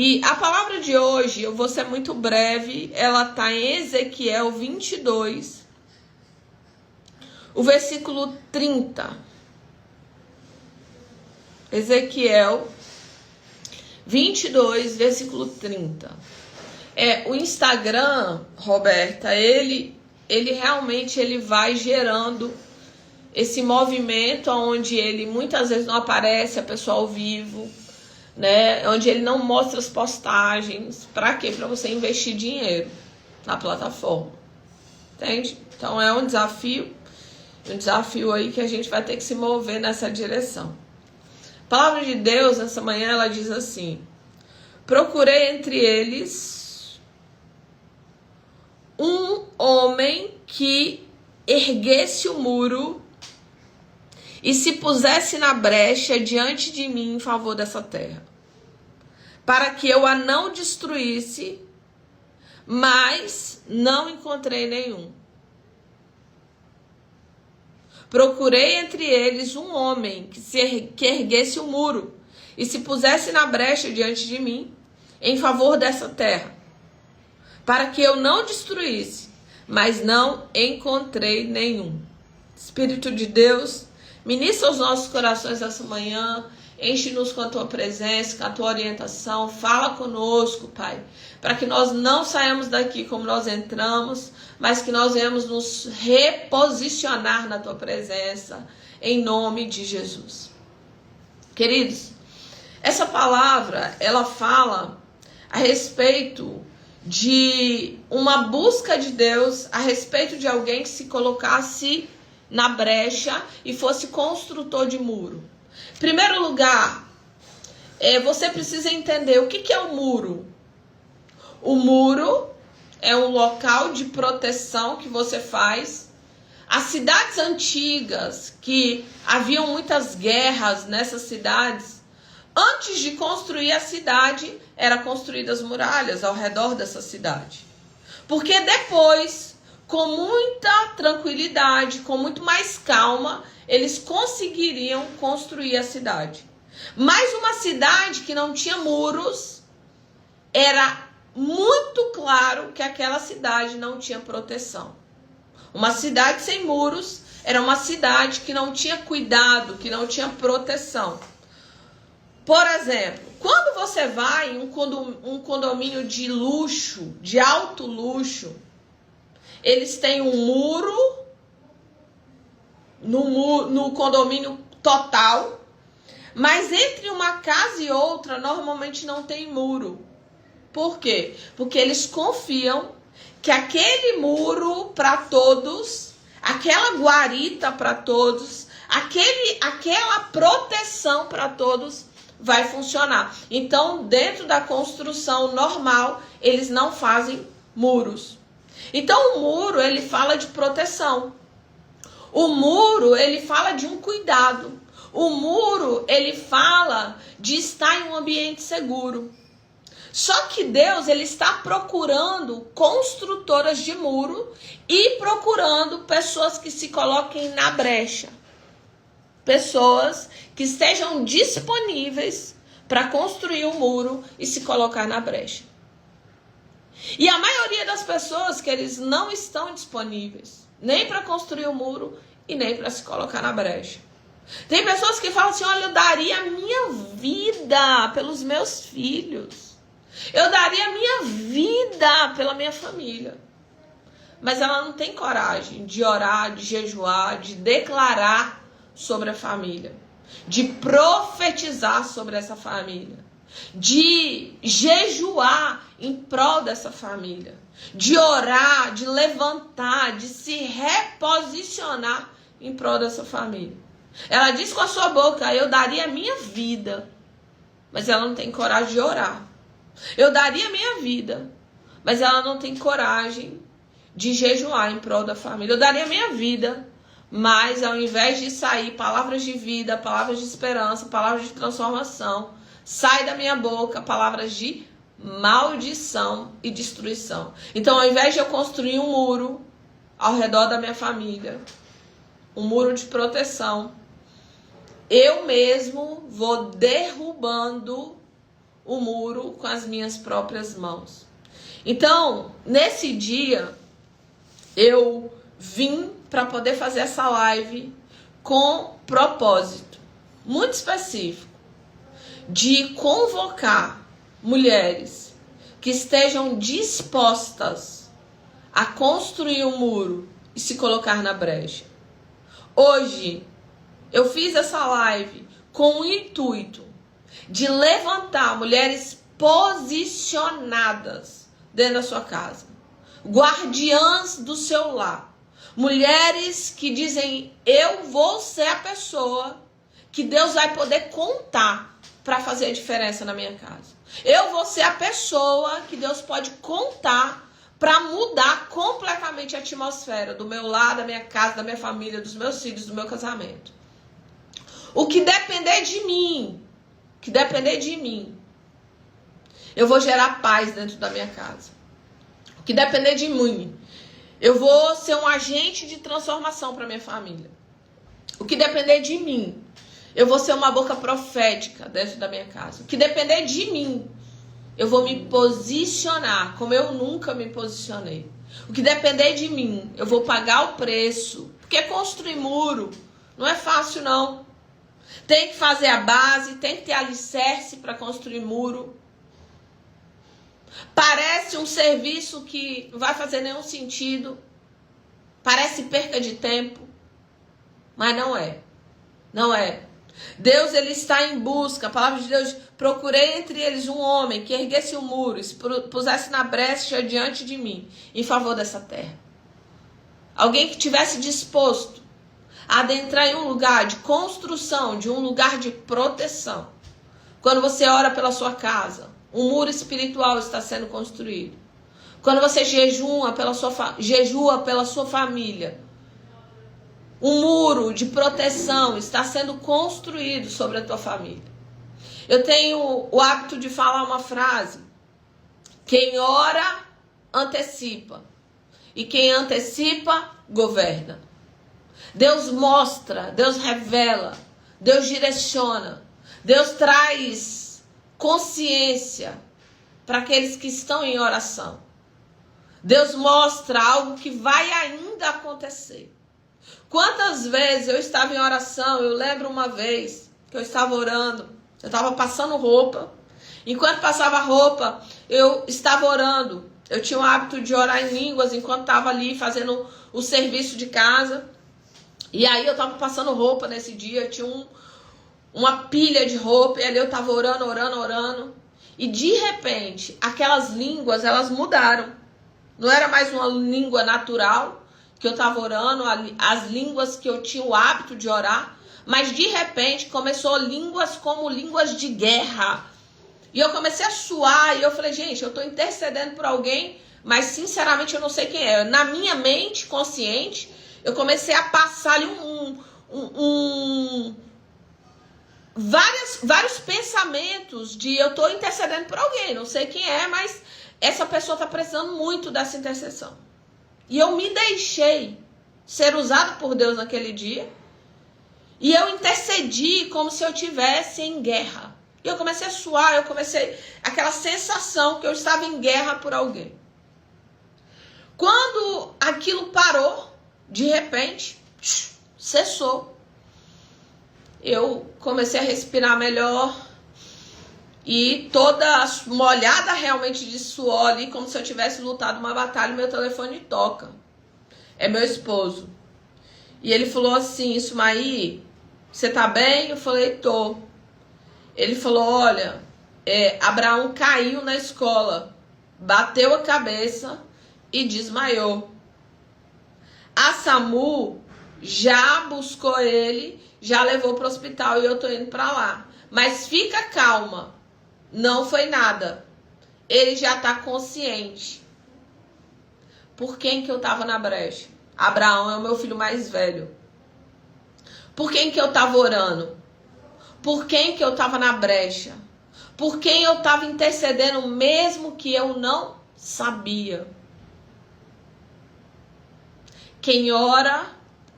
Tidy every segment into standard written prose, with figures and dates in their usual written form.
E a palavra de hoje, eu vou ser muito breve, ela está em Ezequiel 22, o versículo 30. Ezequiel 22, versículo 30. O Instagram, Roberta, ele realmente vai gerando esse movimento onde ele muitas vezes não aparece a pessoa ao vivo, né? Onde ele não mostra as postagens. Para quê? Para você investir dinheiro na plataforma. Entende? Então é um desafio aí que a gente vai ter que se mover nessa direção. A palavra de Deus nessa manhã ela diz assim: procurei entre eles um homem que erguesse o muro e se pusesse na brecha diante de mim em favor dessa terra, para que eu a não destruísse, mas não encontrei nenhum. Procurei entre eles um homem que erguesse o muro e se pusesse na brecha diante de mim em favor dessa terra, para que eu não destruísse, mas não encontrei nenhum. Espírito de Deus, ministra os nossos corações essa manhã, enche-nos com a tua presença, com a tua orientação, fala conosco, Pai, para que nós não saiamos daqui como nós entramos, mas que nós venhamos nos reposicionar na tua presença, em nome de Jesus. Queridos, essa palavra, ela fala a respeito de uma busca de Deus, a respeito de alguém que se colocasse na brecha e fosse construtor de muro. Em primeiro lugar, você precisa entender o que é o muro. O muro é um local de proteção que você faz. As cidades antigas, que haviam muitas guerras nessas cidades, antes de construir a cidade, eram construídas muralhas ao redor dessa cidade. Porque depois, com muita tranquilidade, com muito mais calma, eles conseguiriam construir a cidade. Mas uma cidade que não tinha muros, era muito claro que aquela cidade não tinha proteção. Uma cidade sem muros era uma cidade que não tinha cuidado, que não tinha proteção. Por exemplo, quando você vai em um condomínio de luxo, de alto luxo, eles têm um muro no condomínio total, mas entre uma casa e outra normalmente não tem muro. Por quê? Porque eles confiam que aquele muro para todos, aquela guarita para todos, aquela proteção para todos vai funcionar. Então, dentro da construção normal, eles não fazem muros. Então, o muro, ele fala de proteção. O muro, ele fala de um cuidado. O muro, ele fala de estar em um ambiente seguro. Só que Deus, ele está procurando construtoras de muro e procurando pessoas que se coloquem na brecha. Pessoas que estejam disponíveis para construir um muro e se colocar na brecha. E a maioria das pessoas que eles não estão disponíveis nem para construir o muro e nem para se colocar na brecha. Tem pessoas que falam assim: olha, eu daria a minha vida pelos meus filhos. Eu daria a minha vida pela minha família. Mas ela não tem coragem de orar, de jejuar, de declarar sobre a família, de profetizar sobre essa família, de jejuar em prol dessa família, de orar, de levantar, de se reposicionar em prol dessa família. Ela diz com a sua boca: eu daria a minha vida, mas ela não tem coragem de orar. Eu daria a minha vida, mas ela não tem coragem de jejuar em prol da família. Eu daria a minha vida, mas ao invés de sair palavras de vida, palavras de esperança, palavras de transformação, sai da minha boca palavras de maldição e destruição. Então, ao invés de eu construir um muro ao redor da minha família, um muro de proteção, eu mesmo vou derrubando o muro com as minhas próprias mãos. Então, nesse dia, eu vim para poder fazer essa live com propósito muito específico de convocar mulheres que estejam dispostas a construir um muro e se colocar na brecha. Hoje, eu fiz essa live com o intuito de levantar mulheres posicionadas dentro da sua casa, guardiãs do seu lar, mulheres que dizem: eu vou ser a pessoa que Deus vai poder contar para fazer a diferença na minha casa. Eu vou ser a pessoa que Deus pode contar para mudar completamente a atmosfera do meu lar, da minha casa, da minha família, dos meus filhos, do meu casamento. O que depender de mim, eu vou gerar paz dentro da minha casa. O que depender de mim, eu vou ser um agente de transformação para minha família. O que depender de mim, eu vou ser uma boca profética dentro da minha casa. O que depender de mim, eu vou me posicionar como eu nunca me posicionei. O que depender de mim, eu vou pagar o preço. Porque construir muro não é fácil, não. Tem que fazer a base, tem que ter alicerce para construir muro. Parece um serviço que não vai fazer nenhum sentido. Parece perca de tempo. Mas não é. Não é. Deus, ele está em busca. A palavra de Deus: procurei entre eles um homem que erguesse o muro e se pusesse na brecha diante de mim, em favor dessa terra. Alguém que tivesse disposto a adentrar em um lugar de construção, de um lugar de proteção. Quando você ora pela sua casa, um muro espiritual está sendo construído. Quando você jejua pela sua família, um muro de proteção está sendo construído sobre a tua família. Eu tenho o hábito de falar uma frase: quem ora, antecipa. E quem antecipa, governa. Deus mostra, Deus revela, Deus direciona, Deus traz consciência para aqueles que estão em oração. Deus mostra algo que vai ainda acontecer. Quantas vezes eu estava em oração? Eu lembro uma vez que eu estava orando, eu estava passando roupa. Enquanto passava roupa, eu estava orando. Eu tinha o hábito de orar em línguas enquanto estava ali fazendo o serviço de casa. E aí eu estava passando roupa nesse dia, eu tinha uma pilha de roupa, e ali eu estava orando. E de repente, aquelas línguas, elas mudaram. Não era mais uma língua natural que eu estava orando, as línguas que eu tinha o hábito de orar, mas de repente começou línguas como línguas de guerra. E eu comecei a suar, e eu falei: gente, eu estou intercedendo por alguém, mas sinceramente eu não sei quem é. Na minha mente consciente, eu comecei a passar ali vários pensamentos de eu estou intercedendo por alguém, não sei quem é, mas essa pessoa está precisando muito dessa intercessão. E eu me deixei ser usado por Deus naquele dia. E eu intercedi como se eu estivesse em guerra. E eu comecei a suar, aquela sensação que eu estava em guerra por alguém. Quando aquilo parou, de repente, cessou. Eu comecei a respirar melhor. E toda molhada realmente de suor ali, como se eu tivesse lutado uma batalha, meu telefone toca. É meu esposo. E ele falou assim: Ismaí, você tá bem? Eu falei: tô. Ele falou: olha, Abraão caiu na escola, bateu a cabeça e desmaiou. A SAMU já buscou ele, já levou para o hospital e eu tô indo para lá. Mas fica calma. Não foi nada. Ele já está consciente. Por quem que eu estava na brecha? Abraão é o meu filho mais velho. Por quem que eu estava orando? Por quem que eu estava na brecha? Por quem eu estava intercedendo mesmo que eu não sabia? Quem ora,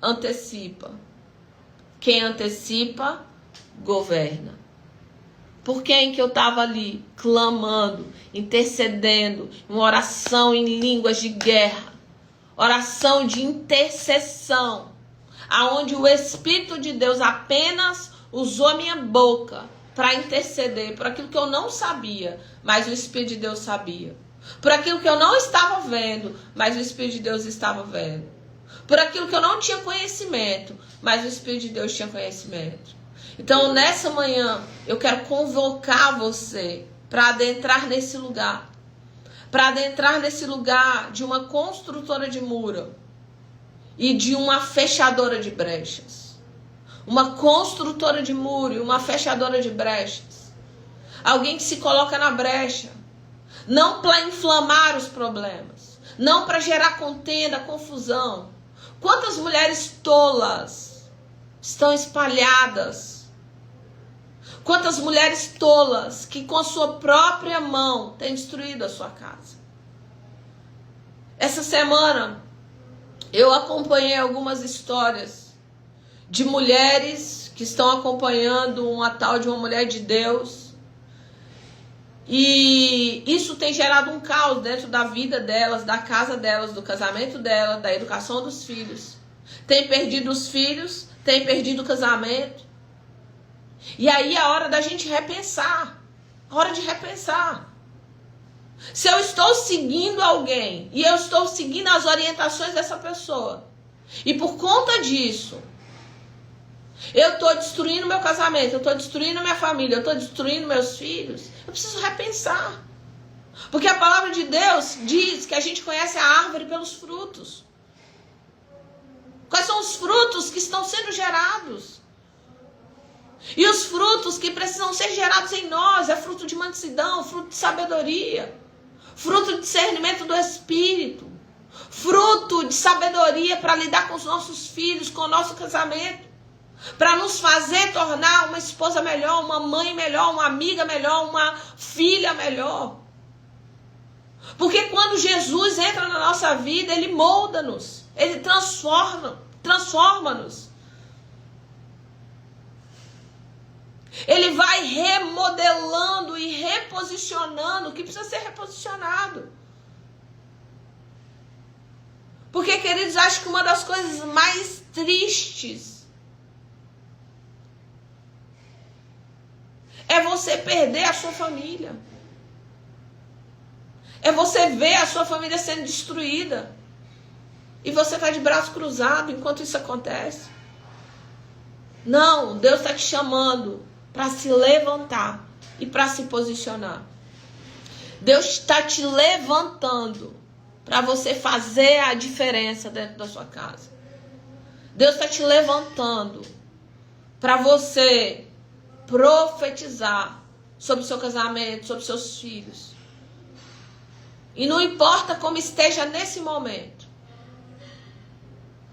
antecipa. Quem antecipa, governa. Por quem que eu estava ali clamando, intercedendo, uma oração em línguas de guerra, oração de intercessão, aonde o Espírito de Deus apenas usou minha boca para interceder por aquilo que eu não sabia, mas o Espírito de Deus sabia. Por aquilo que eu não estava vendo, mas o Espírito de Deus estava vendo. Por aquilo que eu não tinha conhecimento, mas o Espírito de Deus tinha conhecimento. Então, nessa manhã, eu quero convocar você para adentrar nesse lugar. Para adentrar nesse lugar de uma construtora de muro e de uma fechadora de brechas. Uma construtora de muro e uma fechadora de brechas. Alguém que se coloca na brecha. Não para inflamar os problemas. Não para gerar contenda, confusão. Quantas mulheres tolas estão espalhadas? Quantas mulheres tolas que com a sua própria mão têm destruído a sua casa? Essa semana eu acompanhei algumas histórias de mulheres que estão acompanhando uma tal de uma mulher de Deus. E isso tem gerado um caos dentro da vida delas, da casa delas, do casamento delas, da educação dos filhos. Tem perdido os filhos, tem perdido o casamento. E aí é a hora da gente repensar. A hora de repensar. Se eu estou seguindo alguém e eu estou seguindo as orientações dessa pessoa, e por conta disso, eu estou destruindo meu casamento, eu estou destruindo minha família, eu estou destruindo meus filhos, eu preciso repensar. Porque a palavra de Deus diz que a gente conhece a árvore pelos frutos. Quais são os frutos que estão sendo gerados? E os frutos que precisam ser gerados em nós é fruto de mansidão, fruto de sabedoria, fruto de discernimento do Espírito, fruto de sabedoria para lidar com os nossos filhos, com o nosso casamento, para nos fazer tornar uma esposa melhor, uma mãe melhor, uma amiga melhor, uma filha melhor. Porque quando Jesus entra na nossa vida, Ele molda-nos, Ele transforma-nos. Ele vai remodelando e reposicionando o que precisa ser reposicionado. Porque, queridos, acho que uma das coisas mais tristes é você perder a sua família. É você ver a sua família sendo destruída. E você está de braço cruzado enquanto isso acontece. Não, Deus está te chamando para se levantar e para se posicionar. Deus está te levantando para você fazer a diferença dentro da sua casa. Deus está te levantando para você profetizar sobre o seu casamento, sobre seus filhos. E não importa como esteja nesse momento,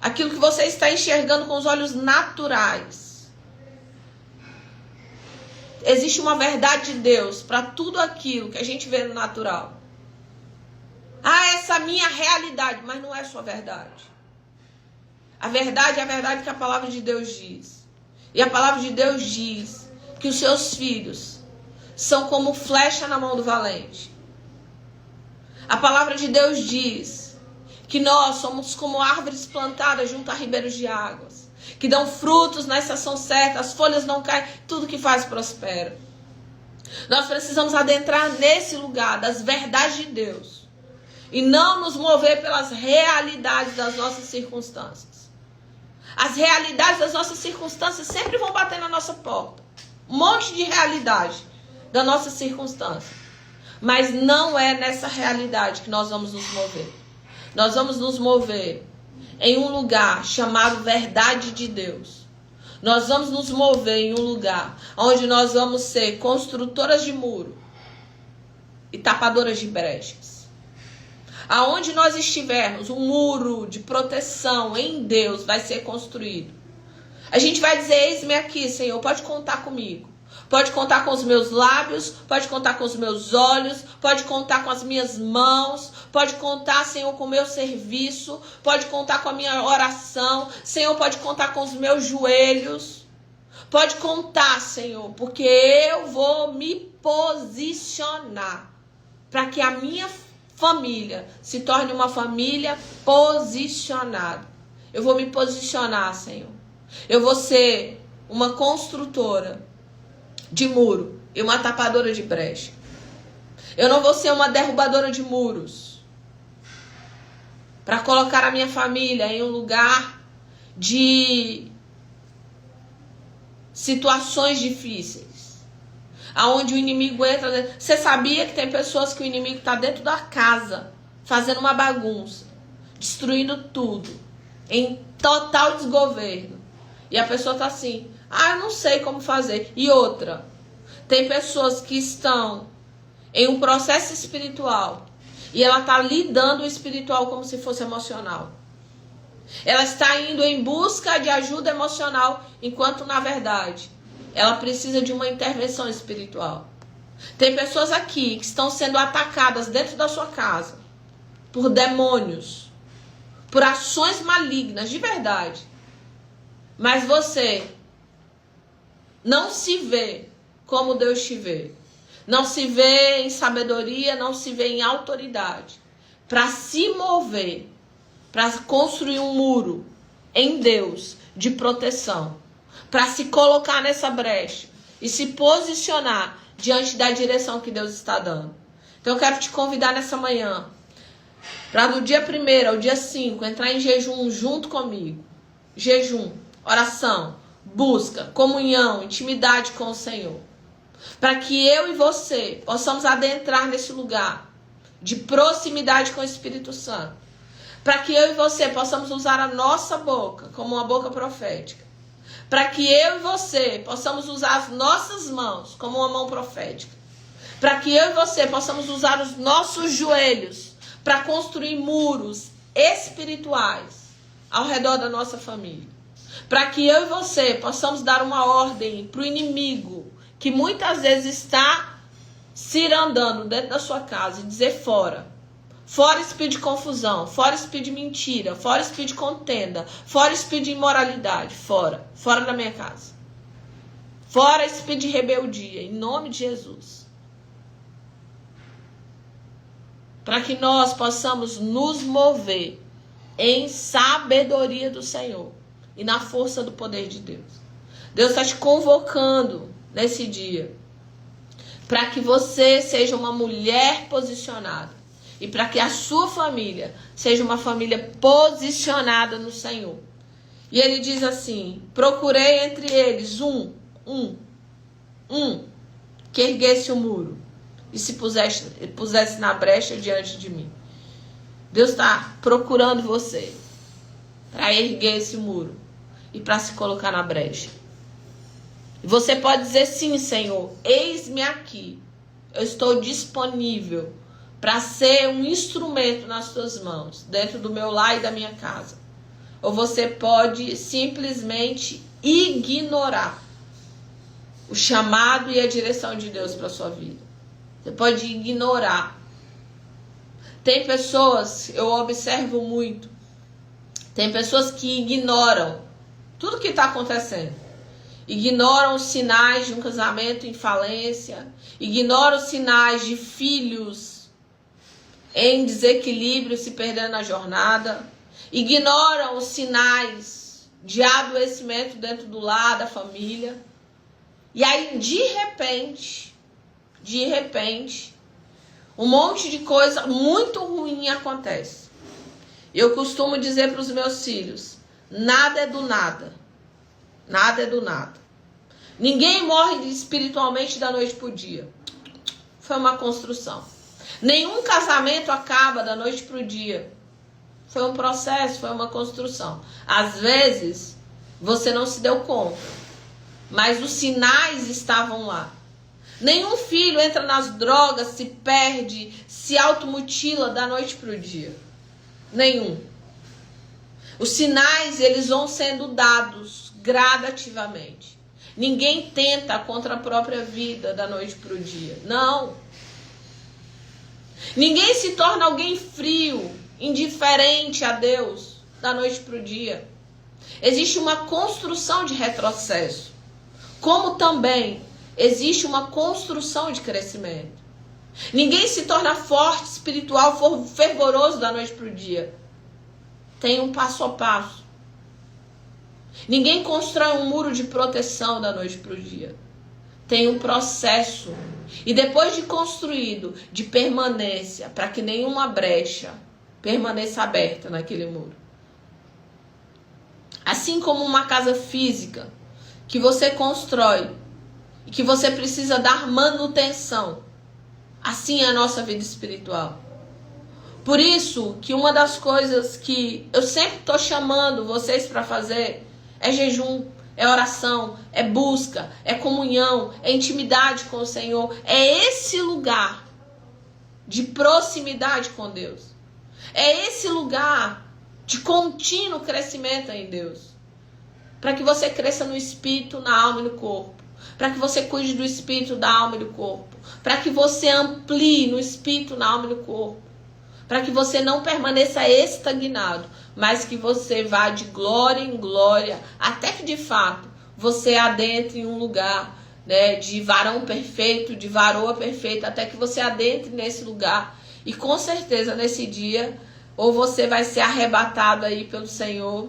aquilo que você está enxergando com os olhos naturais, existe uma verdade de Deus para tudo aquilo que a gente vê no natural. Ah, essa é a minha realidade, mas não é sua verdade. A verdade é a verdade que a palavra de Deus diz. E a palavra de Deus diz que os seus filhos são como flecha na mão do valente. A palavra de Deus diz que nós somos como árvores plantadas junto a ribeiros de águas, que dão frutos na estação certa, as folhas não caem, tudo que faz prospera. Nós precisamos adentrar nesse lugar das verdades de Deus e não nos mover pelas realidades das nossas circunstâncias. As realidades das nossas circunstâncias sempre vão bater na nossa porta. Um monte de realidade da nossa circunstância. Mas não é nessa realidade que nós vamos nos mover. Nós vamos nos mover em um lugar chamado verdade de Deus. Nós vamos nos mover em um lugar onde nós vamos ser construtoras de muro e tapadoras de brechas. Aonde nós estivermos, um muro de proteção em Deus vai ser construído. A gente vai dizer, eis-me aqui, Senhor, pode contar comigo. Pode contar com os meus lábios, pode contar com os meus olhos, pode contar com as minhas mãos, pode contar, Senhor, com o meu serviço, pode contar com a minha oração, Senhor, pode contar com os meus joelhos, Pode contar, Senhor, porque eu vou me posicionar para que a minha família se torne uma família posicionada. Eu vou me posicionar, Senhor. Eu vou ser uma construtora de muro e uma tapadora de brecha. Eu não vou ser uma derrubadora de muros para colocar a minha família em um lugar de situações difíceis, aonde o inimigo entra dentro. Você sabia que tem pessoas que o inimigo está dentro da casa, fazendo uma bagunça, destruindo tudo, em total desgoverno. E a pessoa está assim, eu não sei como fazer. E outra, tem pessoas que estão em um processo espiritual e ela está lidando o espiritual como se fosse emocional. Ela está indo em busca de ajuda emocional, enquanto na verdade ela precisa de uma intervenção espiritual. Tem pessoas aqui que estão sendo atacadas dentro da sua casa por demônios, por ações malignas de verdade. Mas você não se vê como Deus te vê. Não se vê em sabedoria, não se vê em autoridade para se mover, para construir um muro em Deus de proteção, para se colocar nessa brecha e se posicionar diante da direção que Deus está dando. Então eu quero te convidar nessa manhã para do dia 1º ao dia 5 entrar em jejum junto comigo. Jejum, oração, busca, comunhão, intimidade com o Senhor. Para que eu e você possamos adentrar nesse lugar de proximidade com o Espírito Santo. Para que eu e você possamos usar a nossa boca como uma boca profética. Para que eu e você possamos usar as nossas mãos como uma mão profética. Para que eu e você possamos usar os nossos joelhos para construir muros espirituais ao redor da nossa família. Para que eu e você possamos dar uma ordem para o inimigo que muitas vezes está cirandando dentro da sua casa e dizer fora. Fora espírito de confusão, fora espírito de mentira, fora espírito de contenda, fora espírito de imoralidade, fora da minha casa. Fora espírito de rebeldia, em nome de Jesus. Para que nós possamos nos mover em sabedoria do Senhor e na força do poder de Deus. Deus está te convocando nesse dia para que você seja uma mulher posicionada. E para que a sua família seja uma família posicionada no Senhor. E ele diz assim, procurei entre eles um que erguesse o muro e se pusesse na brecha diante de mim. Deus está procurando você para erguer esse muro e para se colocar na brecha. E você pode dizer sim, Senhor, eis-me aqui. Eu estou disponível para ser um instrumento nas tuas mãos, dentro do meu lar e da minha casa. Ou você pode simplesmente ignorar o chamado e a direção de Deus para a sua vida. Você pode ignorar. Tem pessoas, eu observo muito, tem pessoas que ignoram tudo que está acontecendo. Ignoram os sinais de um casamento em falência, ignoram os sinais de filhos em desequilíbrio, se perdendo na jornada. Ignoram os sinais de adoecimento dentro do lar, da família. E aí, de repente, um monte de coisa muito ruim acontece. Eu costumo dizer para os meus filhos, nada é do nada. Nada é do nada. Ninguém morre espiritualmente da noite para o dia. Foi uma construção. Nenhum casamento acaba da noite para o dia. Foi um processo, foi uma construção. Às vezes, você não se deu conta, mas os sinais estavam lá. Nenhum filho entra nas drogas, se perde, se automutila da noite para o dia. Nenhum. Os sinais, eles vão sendo dados gradativamente. Ninguém tenta contra a própria vida da noite para o dia. Não. Ninguém se torna alguém frio, indiferente a Deus da noite para o dia. Existe uma construção de retrocesso. como também existe uma construção de crescimento. Ninguém se torna forte, espiritual, fervoroso da noite para o dia. Tem um passo a passo. Ninguém constrói um muro de proteção da noite para o dia. Tem um processo. E depois de construído, de permanência, para que nenhuma brecha permaneça aberta naquele muro. Assim como uma casa física que você constrói e que você precisa dar manutenção, assim é a nossa vida espiritual. Por isso que uma das coisas que eu sempre estou chamando vocês para fazer é jejum, é oração, é busca, é comunhão, é intimidade com o Senhor. É esse lugar de proximidade com Deus. É esse lugar de contínuo crescimento em Deus. Para que você cresça no espírito, na alma e no corpo. Para que você cuide do espírito, da alma e do corpo. Para que você amplie no espírito, na alma e no corpo. Para que você não permaneça estagnado, mas que você vá de glória em glória, até que de fato você adentre em um lugar, né, de varão perfeito, de varoa perfeita, até que você adentre nesse lugar. E com certeza nesse dia, ou você vai ser arrebatado aí pelo Senhor,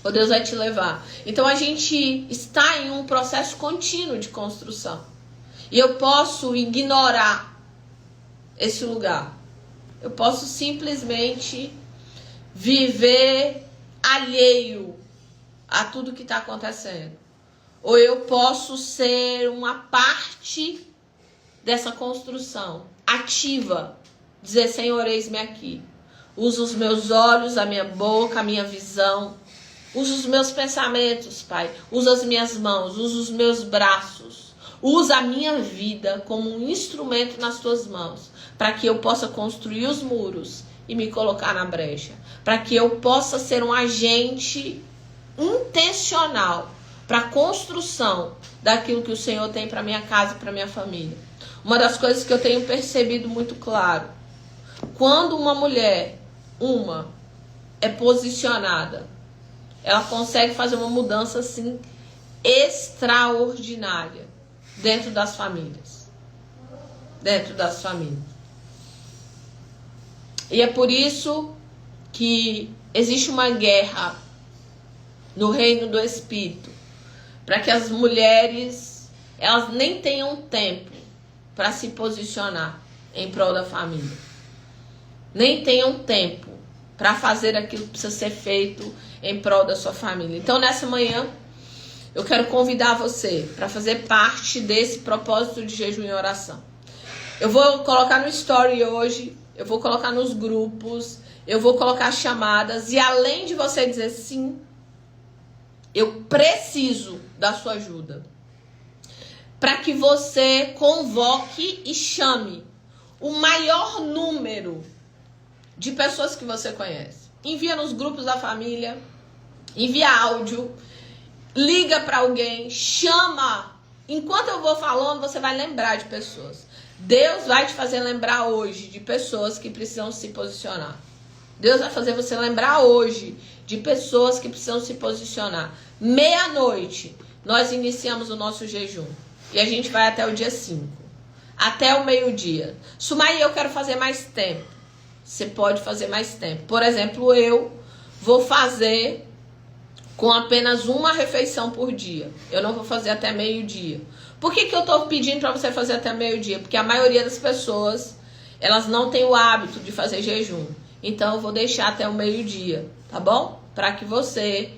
ou Deus vai te levar. Então a gente está em um processo contínuo de construção. E eu posso ignorar esse lugar. Eu posso simplesmente viver alheio a tudo que está acontecendo. Ou eu posso ser uma parte dessa construção, ativa. Dizer, Senhor, eis-me aqui. Usa os meus olhos, a minha boca, a minha visão. Usa os meus pensamentos, Pai. Usa as minhas mãos, usa os meus braços. Usa a minha vida como um instrumento nas tuas mãos, para que eu possa construir os muros e me colocar na brecha. Para que eu possa ser um agente intencional para a construção daquilo que o Senhor tem para minha casa e para minha família. Uma das coisas que eu tenho percebido muito claro, quando uma mulher, é posicionada, ela consegue fazer uma mudança assim extraordinária dentro das famílias. Dentro das famílias. E é por isso que existe uma guerra no reino do Espírito, para que as mulheres, elas nem tenham tempo para se posicionar em prol da família. Nem tenham tempo para fazer aquilo que precisa ser feito em prol da sua família. Então, nessa manhã, eu quero convidar você para fazer parte desse propósito de jejum e oração. Eu vou colocar no story hoje, eu vou colocar nos grupos, eu vou colocar chamadas, e além de você dizer sim, eu preciso da sua ajuda, para que você convoque e chame o maior número de pessoas que você conhece. Envia nos grupos da família, envia áudio, liga para alguém, chama. Enquanto eu vou falando, você vai lembrar de pessoas. Deus vai te fazer lembrar hoje de pessoas que precisam se posicionar. Deus vai fazer você lembrar hoje de pessoas que precisam se posicionar. Meia-noite, nós iniciamos o nosso jejum. E a gente vai até o dia 5. Até o meio-dia. Sumaí, eu quero fazer mais tempo. Você pode fazer mais tempo. Por exemplo, eu vou fazer com apenas uma refeição por dia. Eu não vou fazer até meio-dia. Por que eu estou pedindo para você fazer até meio-dia? Porque a maioria das pessoas, elas não têm o hábito de fazer jejum. Então, eu vou deixar até o meio-dia, tá bom? Para que você...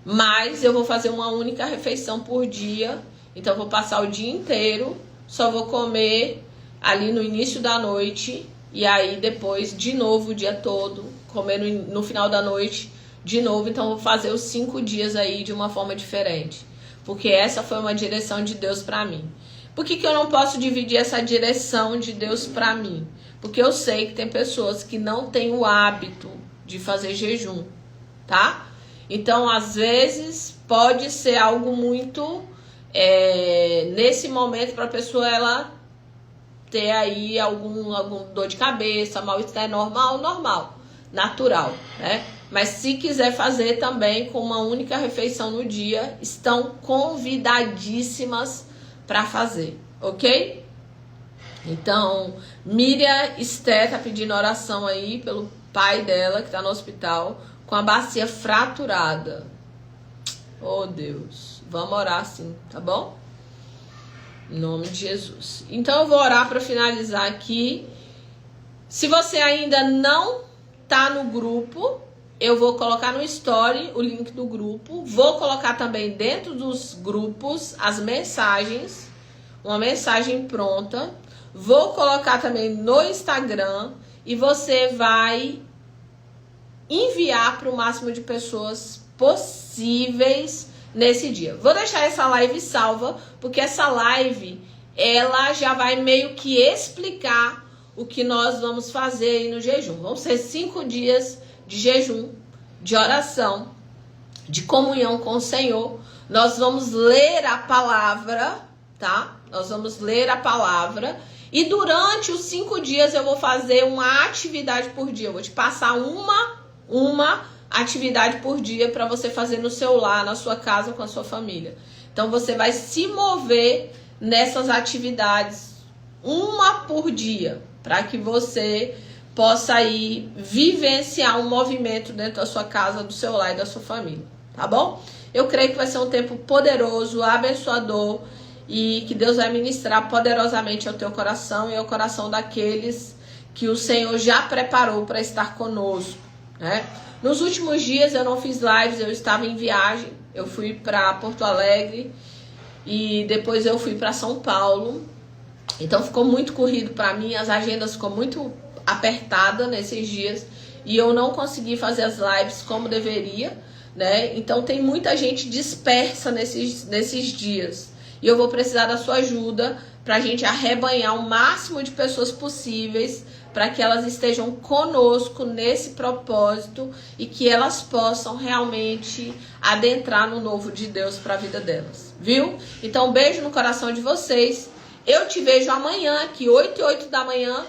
Mas eu vou fazer uma única refeição por dia. Então, eu vou passar o dia inteiro. Só vou comer ali no início da noite. E aí, depois, de novo, o dia todo. Comer no final da noite, de novo. Então, eu vou fazer os 5 dias aí de uma forma diferente. Porque essa foi uma direção de Deus para mim. Por que eu não posso dividir essa direção de Deus para mim? Porque eu sei que tem pessoas que não têm o hábito de fazer jejum, tá? Então, às vezes, pode ser algo muito... nesse momento, para a pessoa, ela ter aí algum dor de cabeça, mal-estar, normal. natural, né? Mas se quiser fazer também com uma única refeição no dia, estão convidadíssimas para fazer, ok? Então, Miriam Esté tá pedindo oração aí pelo pai dela, que tá no hospital, com a bacia fraturada. Oh, Deus. Vamos orar sim, tá bom? Em nome de Jesus. Então, eu vou orar para finalizar aqui. Se você ainda não tá no grupo, eu vou colocar no story o link do grupo. Vou colocar também dentro dos grupos as mensagens. Uma mensagem pronta. Vou colocar também no Instagram. E você vai enviar para o máximo de pessoas possíveis nesse dia. Vou deixar essa live salva, porque essa live, ela já vai meio que explicar o que nós vamos fazer aí no jejum. Vão ser 5 dias de jejum, de oração, de comunhão com o Senhor. Nós vamos ler a palavra, tá? Nós vamos ler a palavra. E durante os 5 dias eu vou fazer uma atividade por dia. Eu vou te passar uma atividade por dia para você fazer no seu lar, na sua casa, com a sua família. Então você vai se mover nessas atividades, uma por dia, para que você possa aí vivenciar um movimento dentro da sua casa, do seu lar e da sua família, tá bom? Eu creio que vai ser um tempo poderoso, abençoador, e que Deus vai ministrar poderosamente ao teu coração e ao coração daqueles que o Senhor já preparou para estar conosco, né? Nos últimos dias eu não fiz lives, eu estava em viagem. Eu fui para Porto Alegre e depois eu fui para São Paulo. Então ficou muito corrido para mim, as agendas ficou muito apertada nesses dias e eu não consegui fazer as lives como deveria, né? Então tem muita gente dispersa nesses dias. E eu vou precisar da sua ajuda para a gente arrebanhar o máximo de pessoas possíveis, para que elas estejam conosco nesse propósito e que elas possam realmente adentrar no novo de Deus para a vida delas, viu? Então, um beijo no coração de vocês. Eu te vejo amanhã, aqui 8 e 8 da manhã,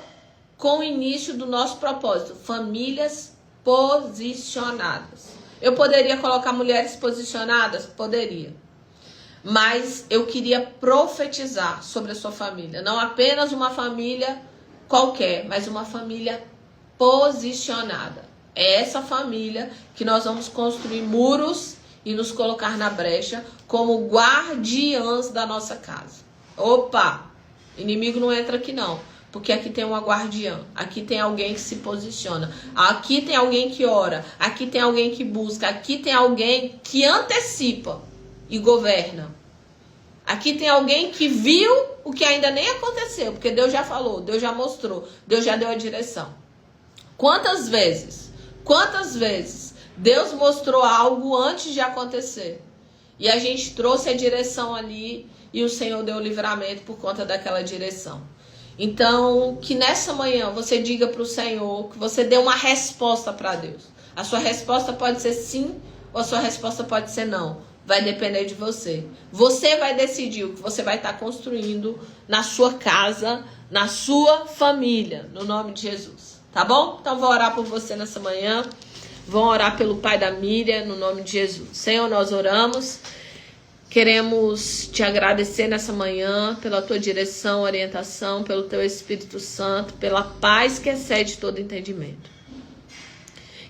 com o início do nosso propósito, famílias posicionadas. Eu poderia colocar mulheres posicionadas? Poderia. Mas eu queria profetizar sobre a sua família. Não apenas uma família qualquer, mas uma família posicionada. É essa família que nós vamos construir muros e nos colocar na brecha como guardiãs da nossa casa. Opa! Inimigo não entra aqui não, porque aqui tem uma guardiã, aqui tem alguém que se posiciona, aqui tem alguém que ora, aqui tem alguém que busca, aqui tem alguém que antecipa e governa. Aqui tem alguém que viu o que ainda nem aconteceu, porque Deus já falou, Deus já mostrou, Deus já deu a direção. Quantas vezes Deus mostrou algo antes de acontecer? E a gente trouxe a direção ali e o Senhor deu o livramento por conta daquela direção. Então, que nessa manhã você diga para o Senhor, que você dê uma resposta para Deus. A sua resposta pode ser sim ou a sua resposta pode ser não. Vai depender de você. Você vai decidir o que você vai estar construindo na sua casa, na sua família, no nome de Jesus. Tá bom? Então vou orar por você nessa manhã. Vou orar pelo pai da Miriam, no nome de Jesus. Senhor, nós oramos. Queremos te agradecer nessa manhã pela tua direção, orientação, pelo teu Espírito Santo, pela paz que excede todo entendimento.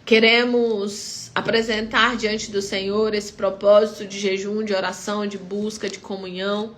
Queremos apresentar diante do Senhor esse propósito de jejum, de oração, de busca, de comunhão.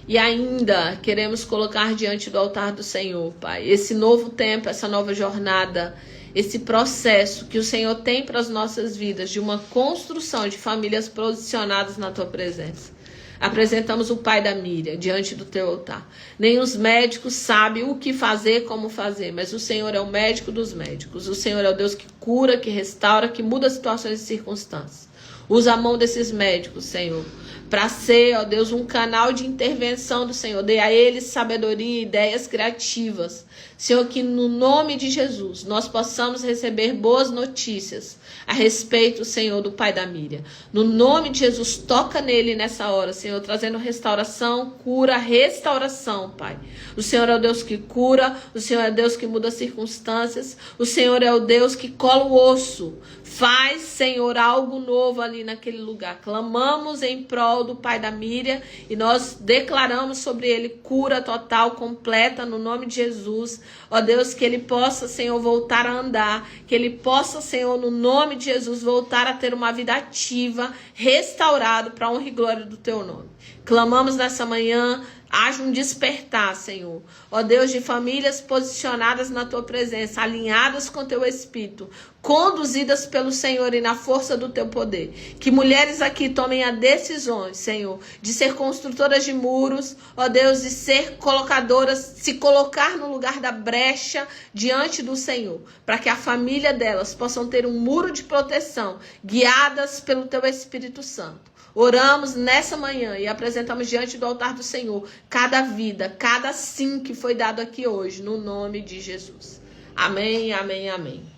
E ainda queremos colocar diante do altar do Senhor, Pai, esse novo tempo, essa nova jornada, esse processo que o Senhor tem para as nossas vidas, de uma construção de famílias posicionadas na tua presença. Apresentamos o pai da Miriam diante do teu altar. Nem os médicos sabem o que fazer, como fazer, mas o Senhor é o médico dos médicos. O Senhor é o Deus que cura, que restaura, que muda situações e circunstâncias. Usa a mão desses médicos, Senhor, para ser, ó Deus, um canal de intervenção do Senhor. Dê a eles sabedoria e ideias criativas. Senhor, que no nome de Jesus nós possamos receber boas notícias a respeito, Senhor, do pai da Miriam. No nome de Jesus, toca nele nessa hora, Senhor, trazendo restauração, cura, restauração, Pai. O Senhor é o Deus que cura, o Senhor é o Deus que muda circunstâncias, o Senhor é o Deus que cola o osso. Faz, Senhor, algo novo ali naquele lugar. Clamamos em prol do pai da Miriam e nós declaramos sobre ele cura total, completa, no nome de Jesus. Ó Deus, que ele possa, Senhor, voltar a andar. Que ele possa, Senhor, no nome de Jesus, voltar a ter uma vida ativa, restaurado para a honra e glória do teu nome. Clamamos nessa manhã. Haja um despertar, Senhor. Ó Deus, de famílias posicionadas na tua presença, alinhadas com teu Espírito, conduzidas pelo Senhor e na força do teu poder. Que mulheres aqui tomem as decisões, Senhor, de ser construtoras de muros, ó Deus, de ser colocadoras, se colocar no lugar da brecha diante do Senhor, para que a família delas possam ter um muro de proteção, guiadas pelo teu Espírito Santo. Oramos nessa manhã e apresentamos diante do altar do Senhor cada vida, cada sim que foi dado aqui hoje, no nome de Jesus. Amém, amém, amém.